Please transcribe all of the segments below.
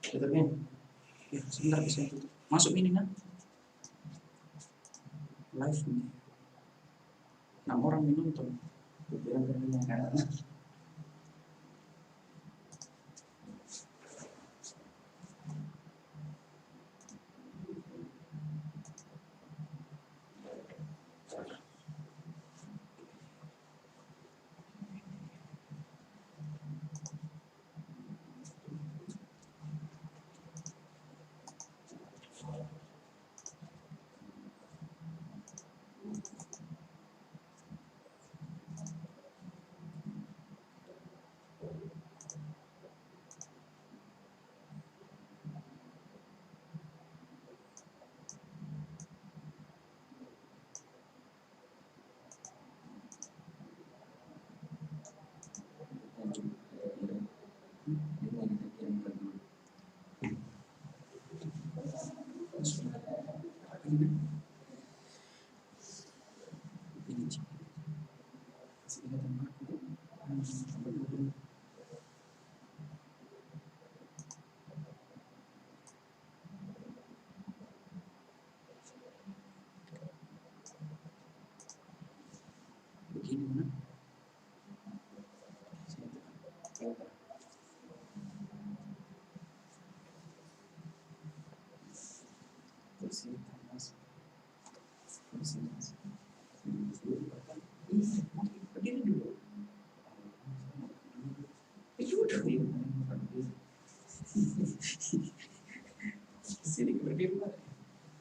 Tutupnya. Ya, sebentar bisa tutup. Masuk ini kan? Live ini. 6 orang menonton. Pikiran-pikirannya kan. Begini mana? Berdiri dulu. Sini berdiri lah.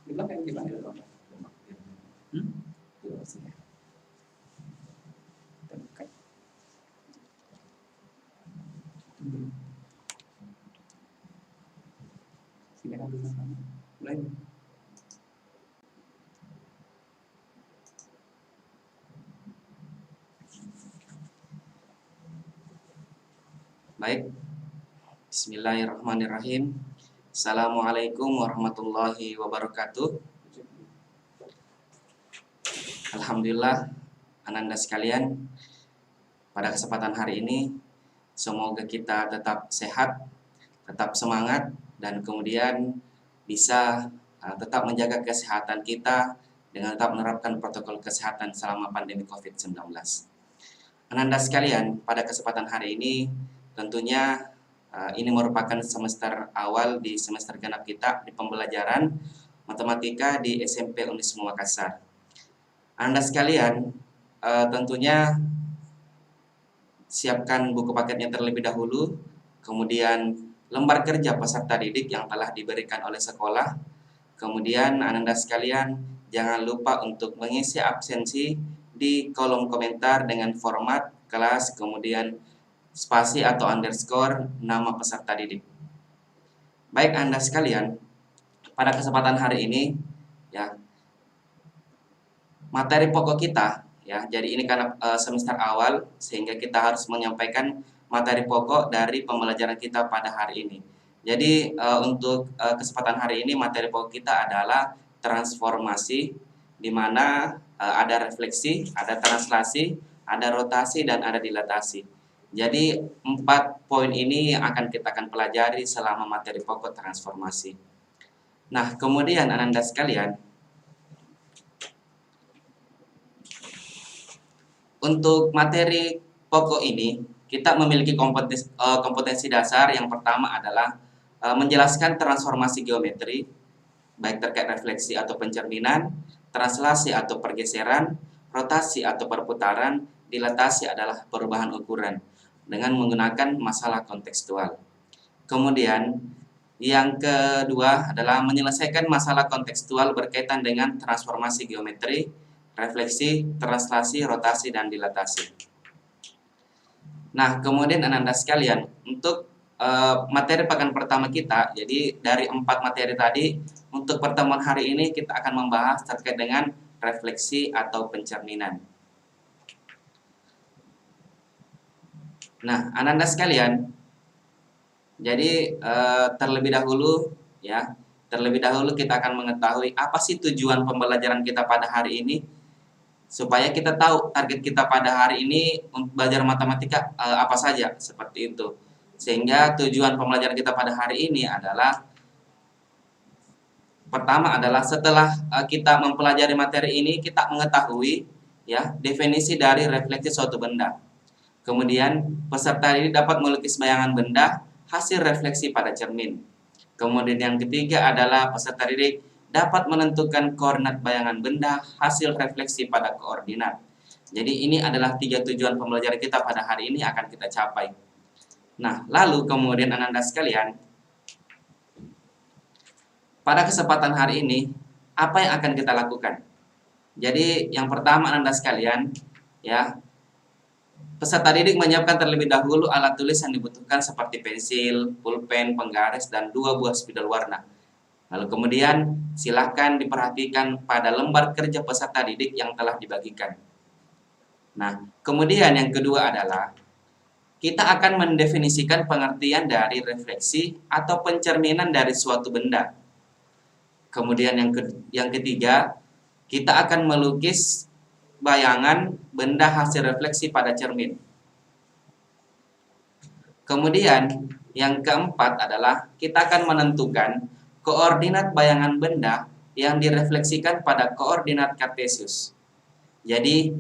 Di belakang gimana dong? Sini. Dekat. Sini kan dulu. Mulai. Baik. Bismillahirrahmanirrahim. Assalamualaikum warahmatullahi wabarakatuh. Alhamdulillah, ananda sekalian, pada kesempatan hari ini semoga kita tetap sehat, tetap semangat, dan kemudian bisa tetap menjaga kesehatan kita dengan tetap menerapkan protokol kesehatan selama pandemi COVID-19. Ananda sekalian, pada kesempatan hari ini tentunya ini merupakan semester awal di semester genap kita di pembelajaran matematika di SMP Unismu Makassar. Anda sekalian tentunya siapkan buku paketnya terlebih dahulu, kemudian lembar kerja peserta didik yang telah diberikan oleh sekolah, kemudian Anda sekalian jangan lupa untuk mengisi absensi di kolom komentar dengan format kelas, kemudian spasi atau underscore nama peserta didik. Baik Anda sekalian, pada kesempatan hari ini ya, materi pokok kita ya, jadi ini karena semester awal sehingga kita harus menyampaikan materi pokok dari pembelajaran kita pada hari ini. Jadi untuk kesempatan hari ini materi pokok kita adalah transformasi, di mana ada refleksi, ada translasi, ada rotasi, dan ada dilatasi. Jadi 4 poin ini akan kita pelajari selama materi pokok transformasi. Nah, kemudian Anda sekalian, untuk materi pokok ini kita memiliki kompetensi dasar. Yang pertama adalah menjelaskan transformasi geometri, baik terkait refleksi atau pencerminan, translasi atau pergeseran, rotasi atau perputaran, dilatasi adalah perubahan ukuran dengan menggunakan masalah kontekstual. Kemudian yang kedua adalah menyelesaikan masalah kontekstual berkaitan dengan transformasi geometri, refleksi, translasi, rotasi, dan dilatasi. Nah, kemudian Anda sekalian, untuk materi pekan pertama kita, jadi dari 4 materi tadi, untuk pertemuan hari ini kita akan membahas terkait dengan refleksi atau pencerminan. Nah, Anda sekalian, jadi terlebih dahulu kita akan mengetahui apa sih tujuan pembelajaran kita pada hari ini, supaya kita tahu target kita pada hari ini untuk belajar matematika apa saja, seperti itu. Sehingga tujuan pembelajaran kita pada hari ini adalah, pertama adalah setelah kita mempelajari materi ini, kita mengetahui ya definisi dari refleksi suatu benda. Kemudian peserta ini dapat melukis bayangan benda hasil refleksi pada cermin. Kemudian yang ketiga adalah peserta didik dapat menentukan koordinat bayangan benda hasil refleksi pada koordinat. Jadi ini adalah 3 tujuan pembelajaran kita pada hari ini akan kita capai. Nah, lalu kemudian Ananda sekalian, pada kesempatan hari ini, apa yang akan kita lakukan? Jadi yang pertama Ananda sekalian, ya, peserta didik menyiapkan terlebih dahulu alat tulis yang dibutuhkan seperti pensil, pulpen, penggaris, dan 2 buah spidol warna. Lalu kemudian silakan diperhatikan pada lembar kerja peserta didik yang telah dibagikan. Nah, kemudian yang kedua adalah kita akan mendefinisikan pengertian dari refleksi atau pencerminan dari suatu benda. Kemudian yang ketiga, kita akan melukis bayangan benda hasil refleksi pada cermin. Kemudian yang keempat adalah kita akan menentukan koordinat bayangan benda yang direfleksikan pada koordinat kartesius. Jadi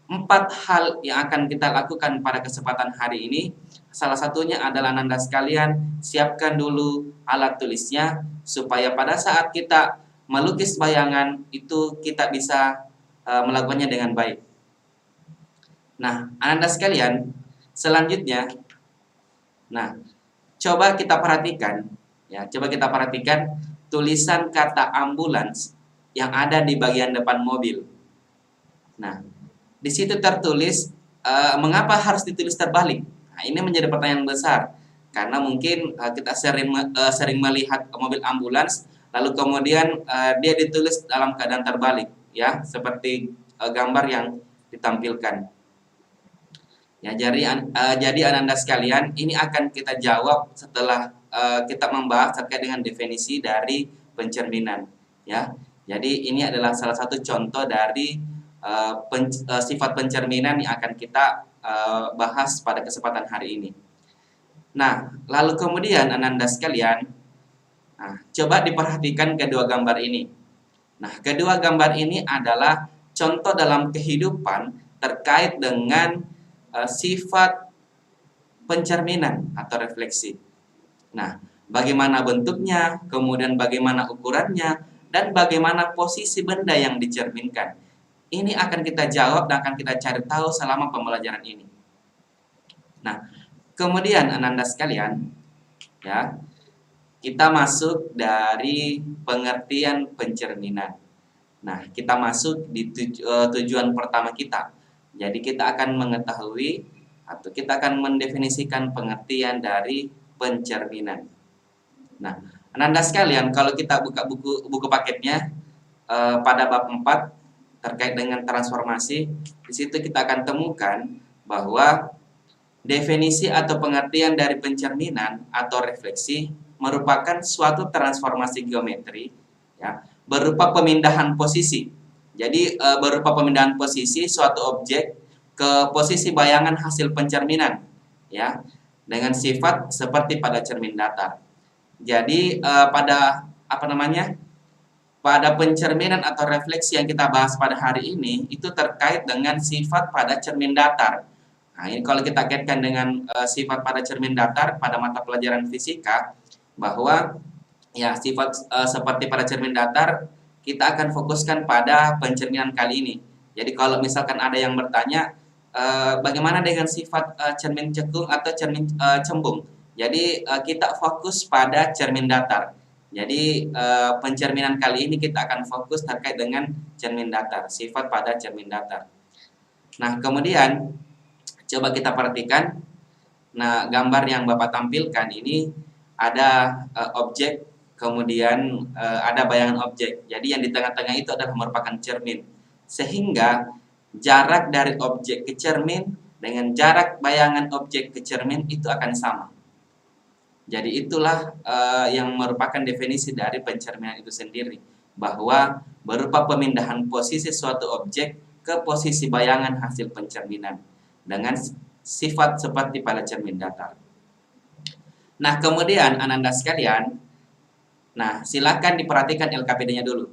4 hal yang akan kita lakukan pada kesempatan hari ini. Salah satunya adalah Ananda sekalian siapkan dulu alat tulisnya supaya pada saat kita melukis bayangan itu kita bisa melakukannya dengan baik. Nah, Ananda sekalian, selanjutnya, nah, coba kita perhatikan tulisan kata ambulans yang ada di bagian depan mobil. Nah, di situ tertulis mengapa harus ditulis terbalik. Nah, ini menjadi pertanyaan besar karena mungkin kita sering melihat mobil ambulans lalu kemudian dia ditulis dalam keadaan terbalik, ya, seperti gambar yang ditampilkan. Ya, jadi Ananda sekalian, ini akan kita jawab setelah kita membahas terkait dengan definisi dari pencerminan, ya. Jadi ini adalah salah satu contoh dari sifat pencerminan yang akan kita bahas pada kesempatan hari ini. Nah, lalu kemudian Ananda sekalian, coba diperhatikan kedua gambar ini. Nah, kedua gambar ini adalah contoh dalam kehidupan terkait dengan sifat pencerminan atau refleksi. Nah, bagaimana bentuknya, kemudian bagaimana ukurannya, dan bagaimana posisi benda yang dicerminkan. Ini akan kita jawab dan akan kita cari tahu selama pembelajaran ini. Nah, kemudian Ananda sekalian, ya, kita masuk dari pengertian pencerminan. Nah, kita masuk di tujuan pertama kita. Jadi kita akan mengetahui atau kita akan mendefinisikan pengertian dari pencerminan. Nah, Ananda sekalian, kalau kita buka buku paketnya pada bab 4 terkait dengan transformasi, di situ kita akan temukan bahwa definisi atau pengertian dari pencerminan atau refleksi merupakan suatu transformasi geometri, ya, berupa pemindahan posisi. Jadi berupa pemindahan posisi suatu objek ke posisi bayangan hasil pencerminan, ya, dengan sifat seperti pada cermin datar. Jadi pada pencerminan atau refleksi yang kita bahas pada hari ini itu terkait dengan sifat pada cermin datar. Nah, ini kalau kita kaitkan dengan sifat pada cermin datar pada mata pelajaran fisika, bahwa ya sifat seperti pada cermin datar kita akan fokuskan pada pencerminan kali ini. Jadi kalau misalkan ada yang bertanya bagaimana dengan sifat cermin cekung atau cermin cembung, jadi kita fokus pada cermin datar. Jadi pencerminan kali ini kita akan fokus terkait dengan cermin datar, sifat pada cermin datar. Nah, kemudian coba kita perhatikan. Nah, gambar yang Bapak tampilkan ini ada objek, kemudian ada bayangan objek. Jadi yang di tengah-tengah itu adalah merupakan cermin. Sehingga jarak dari objek ke cermin dengan jarak bayangan objek ke cermin itu akan sama. Jadi itulah yang merupakan definisi dari pencerminan itu sendiri, bahwa berupa pemindahan posisi suatu objek ke posisi bayangan hasil pencerminan dengan sifat seperti pada cermin datar. Nah, kemudian Ananda sekalian, nah silakan diperhatikan LKPD-nya dulu.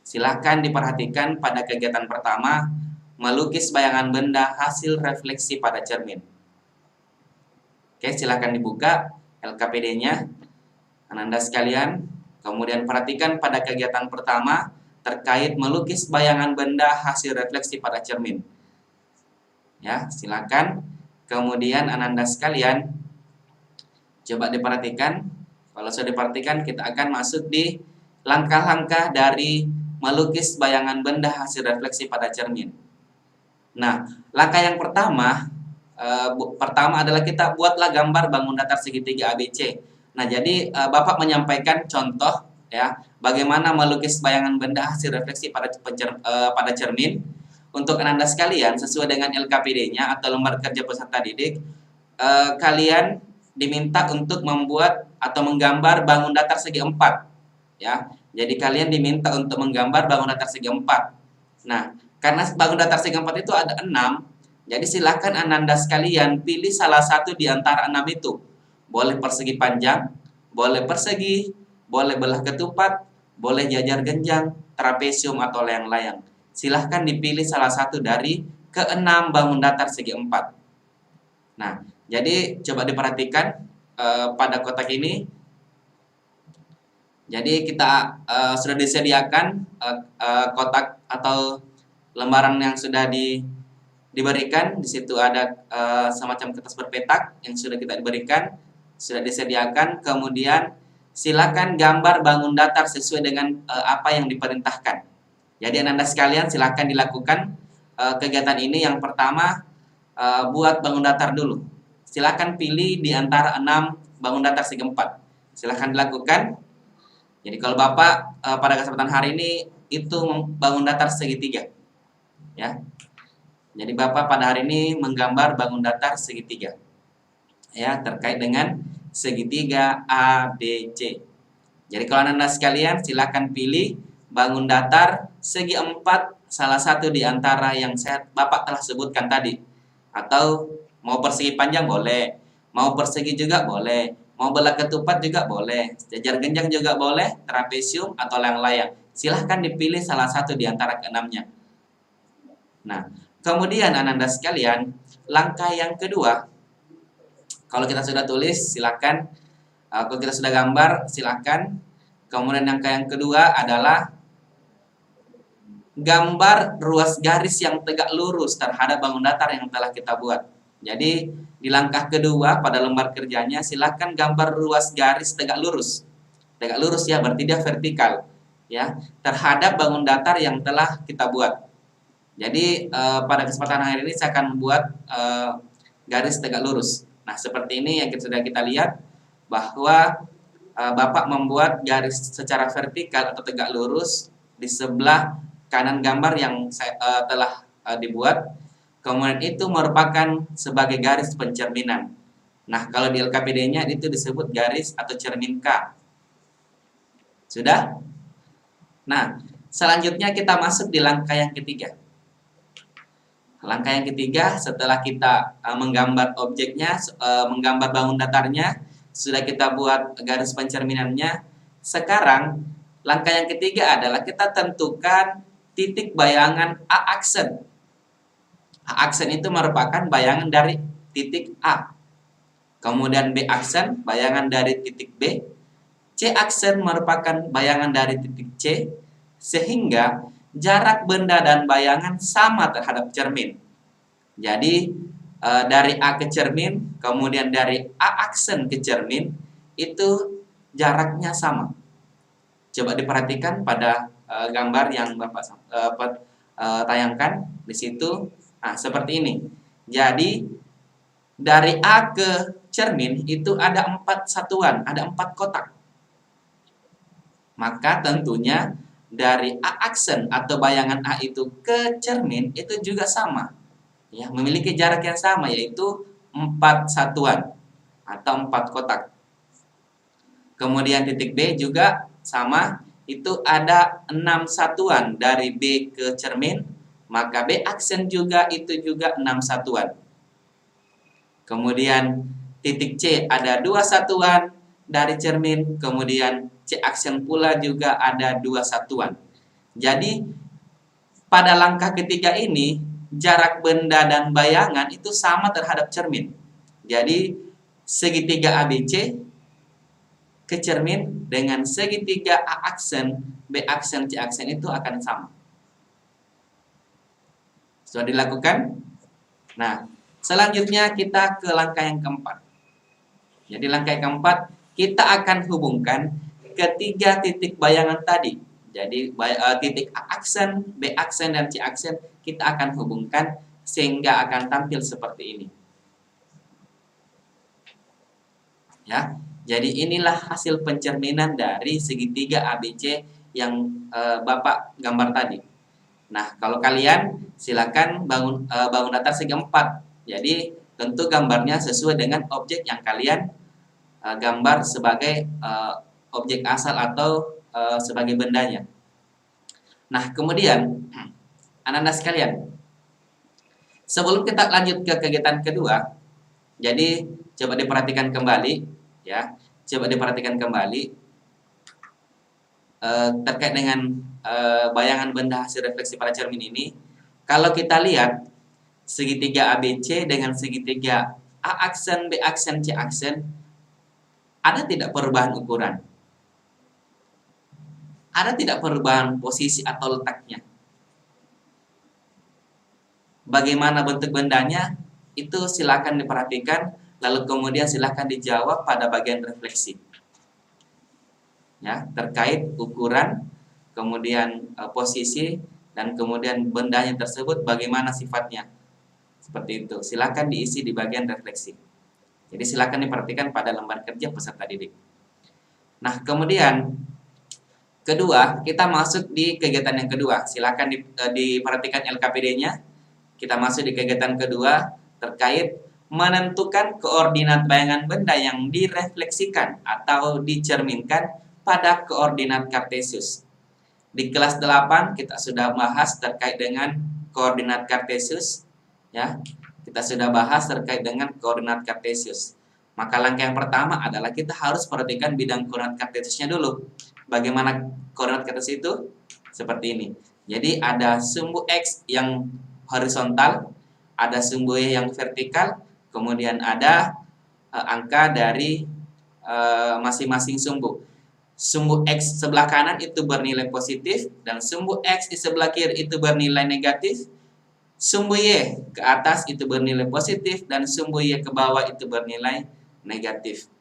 Silakan diperhatikan pada kegiatan pertama, melukis bayangan benda hasil refleksi pada cermin. Oke, silakan dibuka LKPD-nya, Ananda sekalian. Kemudian perhatikan pada kegiatan pertama terkait melukis bayangan benda hasil refleksi pada cermin. Ya, silakan. Kemudian Ananda sekalian, coba diperhatikan. Kalau sudah diperhatikan, kita akan masuk di langkah-langkah dari melukis bayangan benda hasil refleksi pada cermin. Nah, langkah yang pertama adalah kita buatlah gambar bangun datar segitiga ABC. Nah, jadi Bapak menyampaikan contoh ya, bagaimana melukis bayangan benda hasil refleksi pada cermin. Untuk Ananda sekalian, sesuai dengan LKPD-nya atau lembar kerja peserta didik, kalian diminta untuk membuat atau menggambar bangun datar segi 4 ya. Jadi kalian diminta untuk menggambar bangun datar segi 4. Nah, karena bangun datar segi 4 itu ada 6, jadi silakan Ananda sekalian pilih salah satu di antara 6 itu. Boleh persegi panjang, boleh persegi, boleh belah ketupat, boleh jajar genjang, trapesium atau layang-layang. Silahkan dipilih salah satu dari ke-6 bangun datar segi 4. Nah, jadi coba diperhatikan pada kotak ini. Jadi kita sudah disediakan kotak atau lembaran yang sudah diberikan. Di situ ada semacam kertas berpetak yang sudah kita diberikan, sudah disediakan. Kemudian silakan gambar bangun datar sesuai dengan apa yang diperintahkan. Jadi Ananda sekalian silakan dilakukan kegiatan ini. Yang pertama, buat bangun datar dulu. Silakan pilih di antara 6 bangun datar segi 4. Silakan dilakukan. Jadi kalau Bapak pada kesempatan hari ini itu bangun datar segitiga. Ya. Jadi Bapak pada hari ini menggambar bangun datar segitiga. Ya, terkait dengan segitiga ABC. Jadi kalau Anda sekalian silakan pilih bangun datar segi 4 salah satu di antara yang Bapak telah sebutkan tadi. Atau mau persegi panjang boleh, mau persegi juga boleh, mau belah ketupat juga boleh, jajar genjang juga boleh, trapesium atau layang-layang. Silahkan dipilih salah satu di antara ke-6-nya. Nah, kemudian Ananda sekalian, langkah yang kedua, kalau kita sudah tulis silakan, kalau kita sudah gambar silakan. Kemudian langkah yang kedua adalah gambar ruas garis yang tegak lurus terhadap bangun datar yang telah kita buat. Jadi di langkah kedua pada lembar kerjanya silakan gambar ruas garis tegak lurus. Tegak lurus ya, berarti dia vertikal ya, terhadap bangun datar yang telah kita buat. Jadi pada kesempatan hari ini saya akan membuat garis tegak lurus. Nah, seperti ini yang sudah kita lihat bahwa Bapak membuat garis secara vertikal atau tegak lurus di sebelah kanan gambar yang telah dibuat. Kemudian itu merupakan sebagai garis pencerminan. Nah, kalau di LKPD-nya itu disebut garis atau cermin K. Sudah? Nah, selanjutnya kita masuk di langkah yang ketiga. Langkah yang ketiga, setelah kita menggambar objeknya, menggambar bangun datarnya, sudah kita buat garis pencerminannya. Sekarang, langkah yang ketiga adalah kita tentukan titik bayangan A aksen. A aksen itu merupakan bayangan dari titik A. Kemudian B aksen, bayangan dari titik B. C aksen merupakan bayangan dari titik C. Sehingga jarak benda dan bayangan sama terhadap cermin. Jadi dari A ke cermin, kemudian dari A aksen ke cermin, itu jaraknya sama. Coba diperhatikan pada gambar yang Bapak tayangkan di situ. Nah, seperti ini. Jadi dari A ke cermin itu ada 4 satuan, ada 4 kotak. Maka tentunya dari A aksen atau bayangan A itu ke cermin itu juga sama. Ya, memiliki jarak yang sama, yaitu 4 satuan atau 4 kotak. Kemudian titik B juga sama, itu ada 6 satuan dari B ke cermin, maka B aksen juga itu juga 6 satuan. Kemudian titik C ada 2 satuan dari cermin, kemudian C aksen pula juga ada 2 satuan. Jadi pada langkah ketiga ini jarak benda dan bayangan itu sama terhadap cermin. Jadi segitiga ABC ke cermin dengan segitiga A aksen, B aksen, C aksen itu akan sama. Sudah dilakukan? Nah, selanjutnya kita ke langkah yang keempat. Jadi langkah yang keempat, kita akan hubungkan ketiga titik bayangan tadi. Jadi titik A aksen, B aksen, dan C aksen kita akan hubungkan sehingga akan tampil seperti ini. Ya, jadi inilah hasil pencerminan dari segitiga ABC yang Bapak gambar tadi. Nah, kalau kalian silakan bangun datar segi 4. Jadi tentu gambarnya sesuai dengan objek yang kalian gambar sebagai objek asal atau sebagai bendanya. Nah, kemudian anak-anak sekalian, sebelum kita lanjut ke kegiatan kedua, jadi coba diperhatikan kembali, ya, coba diperhatikan kembali terkait dengan bayangan benda hasil refleksi pada cermin ini. Kalau kita lihat segitiga ABC dengan segitiga A aksen, B aksen, C aksen, ada tidak perubahan ukuran? Ada tidak perubahan posisi atau letaknya? Bagaimana bentuk bendanya? Itu silakan diperhatikan, lalu kemudian silakan dijawab pada bagian refleksi. Ya, terkait ukuran, kemudian posisi, dan kemudian bendanya tersebut bagaimana sifatnya. Seperti itu. Silakan diisi di bagian refleksi. Jadi silakan diperhatikan pada lembar kerja peserta didik. Nah, kemudian kedua, kita masuk di kegiatan yang kedua. Silakan diperhatikan LKPD-nya. Kita masuk di kegiatan kedua terkait menentukan koordinat bayangan benda yang direfleksikan atau dicerminkan pada koordinat kartesius. Di kelas 8 kita sudah bahas terkait dengan koordinat kartesius, ya. Kita sudah bahas terkait dengan koordinat kartesius. Maka langkah yang pertama adalah kita harus perhatikan bidang koordinat kartesiusnya dulu. Bagaimana koordinat kartesius itu? Seperti ini. Jadi ada sumbu X yang horizontal, ada sumbu Y yang vertikal, kemudian ada angka dari masing-masing sumbu. Sumbu X sebelah kanan itu bernilai positif, dan sumbu X di sebelah kiri itu bernilai negatif. Sumbu Y ke atas itu bernilai positif, dan sumbu Y ke bawah itu bernilai negatif.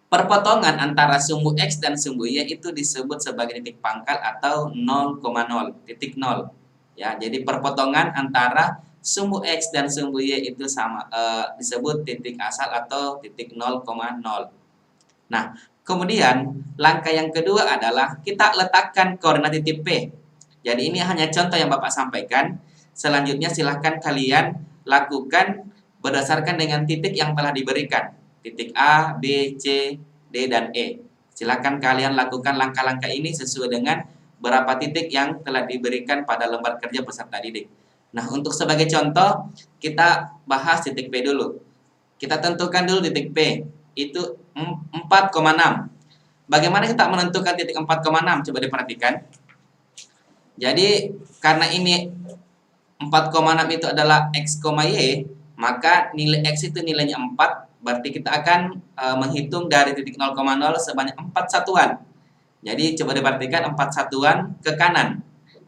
Perpotongan antara sumbu X dan sumbu Y itu disebut sebagai titik pangkal atau 0,0, titik 0. Ya, jadi perpotongan antara sumbu X dan sumbu Y itu sama disebut titik asal atau titik 0,0. Nah, kemudian langkah yang kedua adalah kita letakkan koordinat titik P. Jadi ini hanya contoh yang Bapak sampaikan. Selanjutnya silahkan kalian lakukan berdasarkan dengan titik yang telah diberikan. Titik A, B, C, D, dan E. Silahkan kalian lakukan langkah-langkah ini sesuai dengan berapa titik yang telah diberikan pada lembar kerja peserta didik. Nah, untuk sebagai contoh, kita bahas titik P dulu. Kita tentukan dulu titik P, itu 4,6. Bagaimana kita menentukan titik 4,6? Coba diperhatikan. Jadi, karena ini 4,6 itu adalah X, Y, maka nilai X itu nilainya 4, berarti kita akan menghitung dari titik 0,0 sebanyak 4 satuan. Jadi coba diperhatikan 4 satuan ke kanan.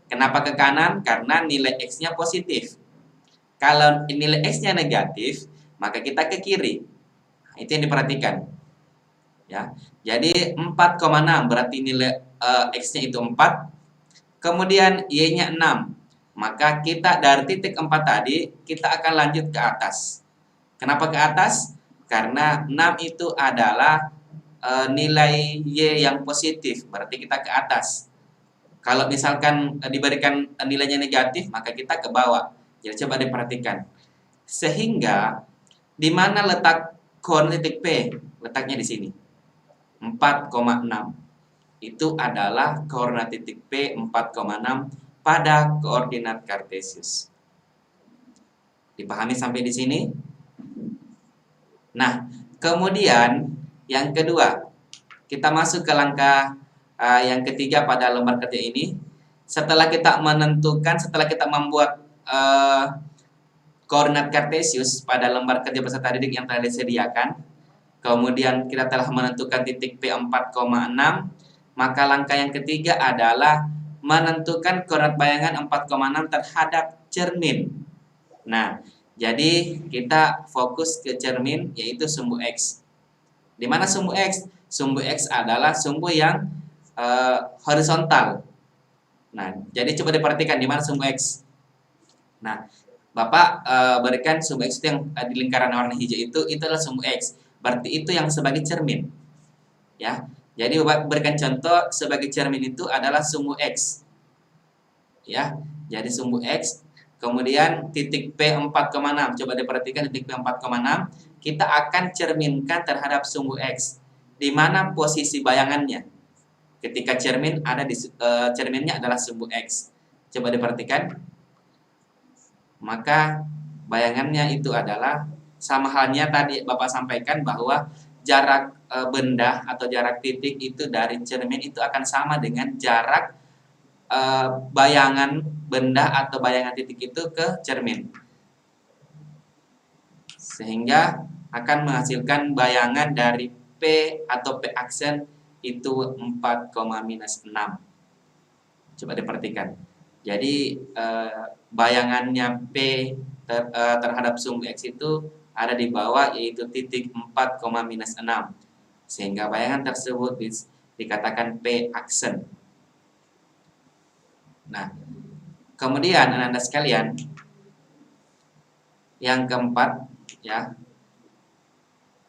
Kenapa ke kanan? Karena nilai X-nya positif. Kalau nilai X-nya negatif, maka kita ke kiri. Nah, itu yang diperhatikan. Ya. Jadi 4,6 berarti nilai X-nya itu 4. Kemudian Y-nya 6. Maka kita dari titik 4 tadi, kita akan lanjut ke atas. Kenapa ke atas? Karena 6 itu adalah nilai Y yang positif, berarti kita ke atas. Kalau misalkan diberikan nilainya negatif, maka kita ke bawah. Jadi coba diperhatikan. Sehingga di mana letak koordinat titik P? Letaknya di sini. 4,6. Itu adalah koordinat titik P 4,6 pada koordinat kartesius. Dipahami sampai di sini? Nah, kemudian yang kedua, kita masuk ke langkah yang ketiga pada lembar kerja ini. Setelah kita membuat koordinat kartesius pada lembar kerja peserta didik yang telah disediakan, kemudian kita telah menentukan titik P 4,6, maka langkah yang ketiga adalah menentukan koordinat bayangan 4,6 terhadap cermin. Nah, jadi kita fokus ke cermin, yaitu sumbu X. Di mana sumbu X? Sumbu X adalah sumbu yang horizontal. Nah, jadi coba diperhatikan di mana sumbu X. Nah, Bapak berikan sumbu X itu yang di lingkaran warna hijau itu adalah sumbu X. Berarti itu yang sebagai cermin. Ya. Jadi Bapak berikan contoh sebagai cermin itu adalah sumbu X. Ya. Jadi sumbu X, kemudian titik P 4,6. Coba diperhatikan titik P 4,6, kita akan cerminkan terhadap sumbu X. Di mana posisi bayangannya? Ketika cermin ada di cerminnya adalah sumbu X. Coba diperhatikan. Maka bayangannya itu adalah sama halnya tadi Bapak sampaikan bahwa jarak benda atau jarak titik itu dari cermin itu akan sama dengan jarak bayangan benda atau bayangan titik itu ke cermin. Sehingga akan menghasilkan bayangan dari P atau P aksen itu 4,-6. Coba diperhatikan. Jadi bayangannya P terhadap sumbu X itu ada di bawah, yaitu titik 4,-6. Sehingga bayangan tersebut dikatakan P aksen. Nah, kemudian anak-anak sekalian, yang keempat, ya,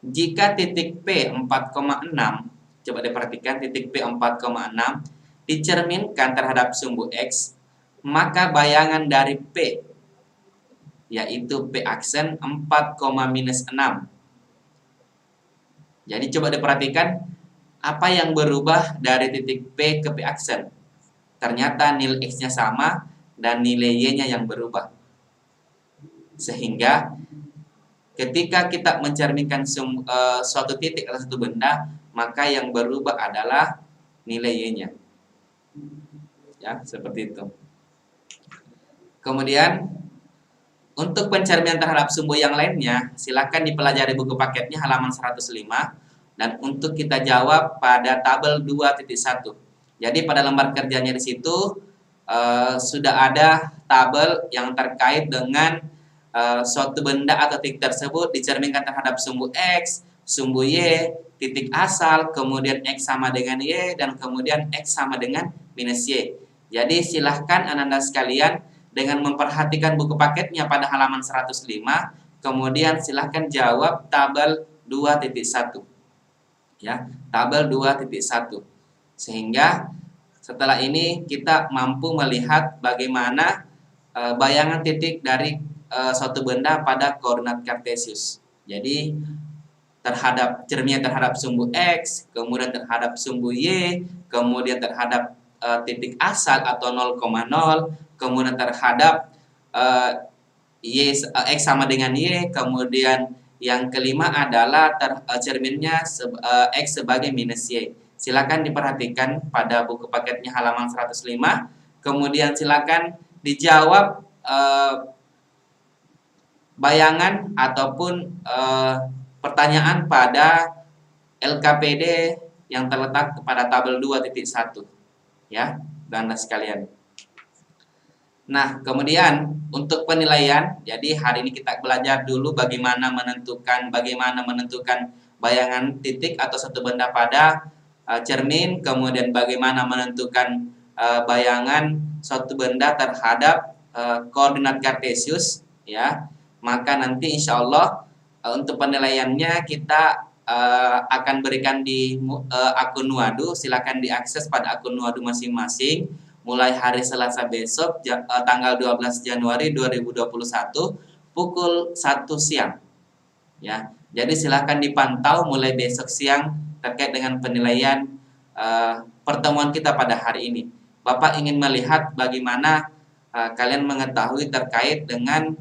jika titik P 4,6, coba diperhatikan titik P 4,6 dicerminkan terhadap sumbu X, maka bayangan dari P, yaitu P aksen 4,-6. Jadi coba diperhatikan apa yang berubah dari titik P ke P aksen. Ternyata nilai X-nya sama dan nilai Y-nya yang berubah. Sehingga ketika kita mencerminkan suatu titik atau suatu benda, maka yang berubah adalah nilai Y-nya. Ya, seperti itu. Kemudian untuk pencerminan terhadap sumbu yang lainnya, silakan dipelajari buku paketnya halaman 105, dan untuk kita jawab pada tabel 2.1. Jadi pada lembar kerjanya di situ sudah ada tabel yang terkait dengan suatu benda atau titik tersebut dicerminkan terhadap sumbu X, sumbu Y, titik asal, kemudian X sama dengan Y, dan kemudian X sama dengan minus Y. Jadi silahkan anak-anak sekalian dengan memperhatikan buku paketnya pada halaman 105, kemudian silahkan jawab tabel 2.1. Ya, tabel 2.1. Sehingga setelah ini kita mampu melihat bagaimana bayangan titik dari suatu benda pada koordinat kartesius. Jadi terhadap cerminnya terhadap sumbu X, kemudian terhadap sumbu Y, kemudian terhadap titik asal atau 0,0, kemudian terhadap X sama dengan Y, kemudian yang kelima adalah cerminnya X sebagai minus Y. Silakan diperhatikan pada buku paketnya halaman 105, kemudian silakan dijawab bayangan ataupun pertanyaan pada LKPD yang terletak pada tabel 2.1, ya, Anda sekalian. Nah, kemudian untuk penilaian, jadi hari ini kita belajar dulu bagaimana menentukan bayangan titik atau satu benda pada cermin, kemudian bagaimana menentukan bayangan suatu benda terhadap koordinat kartesius, ya. Maka nanti insya Allah untuk penilaiannya kita akan berikan di akun Nuadu. Silakan diakses pada akun Nuadu masing-masing mulai hari Selasa besok tanggal 12 Januari 2021 pukul 1 siang. Ya. Jadi silakan dipantau mulai besok siang terkait dengan penilaian pertemuan kita pada hari ini. Bapak ingin melihat bagaimana kalian mengetahui terkait dengan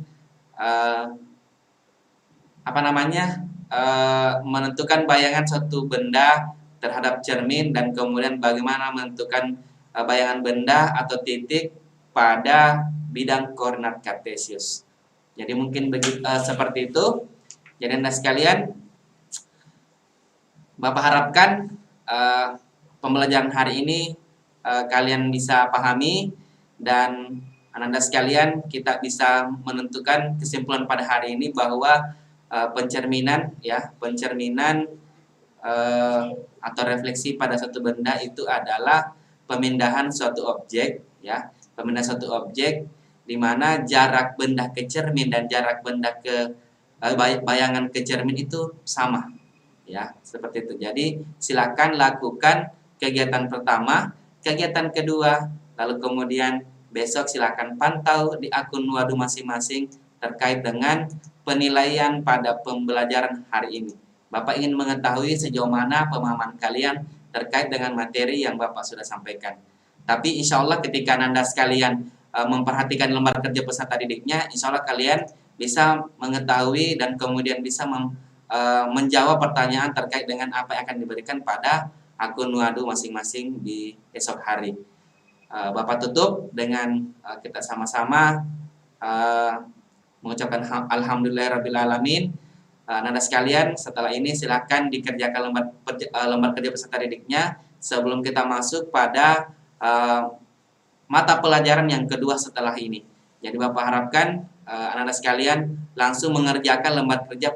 menentukan bayangan suatu benda terhadap cermin dan kemudian bagaimana menentukan bayangan benda atau titik pada bidang koordinat kartesius. Jadi mungkin seperti itu. Jadi Anda sekalian, Bapak harapkan pembelajaran hari ini kalian bisa pahami, dan Anda sekalian kita bisa menentukan kesimpulan pada hari ini bahwa pencerminan atau refleksi pada suatu benda itu adalah pemindahan suatu objek, ya, pemindahan suatu objek di mana jarak benda ke cermin dan jarak benda ke bayangan ke cermin itu sama, ya, seperti itu. Jadi silakan lakukan kegiatan pertama, kegiatan kedua, lalu kemudian besok silakan pantau di akun Wadu masing-masing terkait dengan penilaian pada pembelajaran hari ini. Bapak ingin mengetahui sejauh mana pemahaman kalian terkait dengan materi yang Bapak sudah sampaikan. Tapi insya Allah ketika Anda sekalian memperhatikan lembar kerja peserta didiknya, insya Allah kalian bisa mengetahui dan kemudian bisa menjawab pertanyaan terkait dengan apa yang akan diberikan pada akun Wadu masing-masing di esok hari. Bapak tutup dengan kita sama-sama mengucapkan alhamdulillahirabbil-alamin. Anda sekalian, setelah ini silakan dikerjakan lembar kerja peserta didiknya sebelum kita masuk pada mata pelajaran yang kedua setelah ini. Jadi Bapak harapkan anak-anak sekalian langsung mengerjakan lembar kerja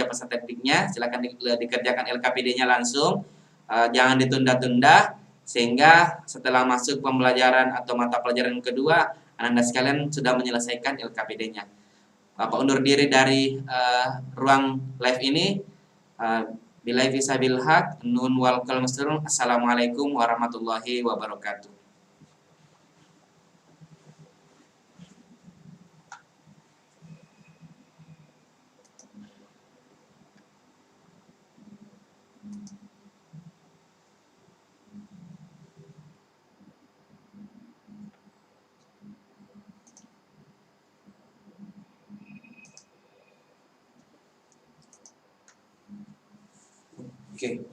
peserta didiknya. Silakan dikerjakan LKPD-nya langsung, jangan ditunda-tunda, sehingga setelah masuk pembelajaran atau mata pelajaran kedua, anak-anak sekalian sudah menyelesaikan LKPD-nya. Bapak undur diri dari ruang live ini. Billahi fisabil haq, nun wal kalam musturun. Assalamualaikum warahmatullahi wabarakatuh. Oke.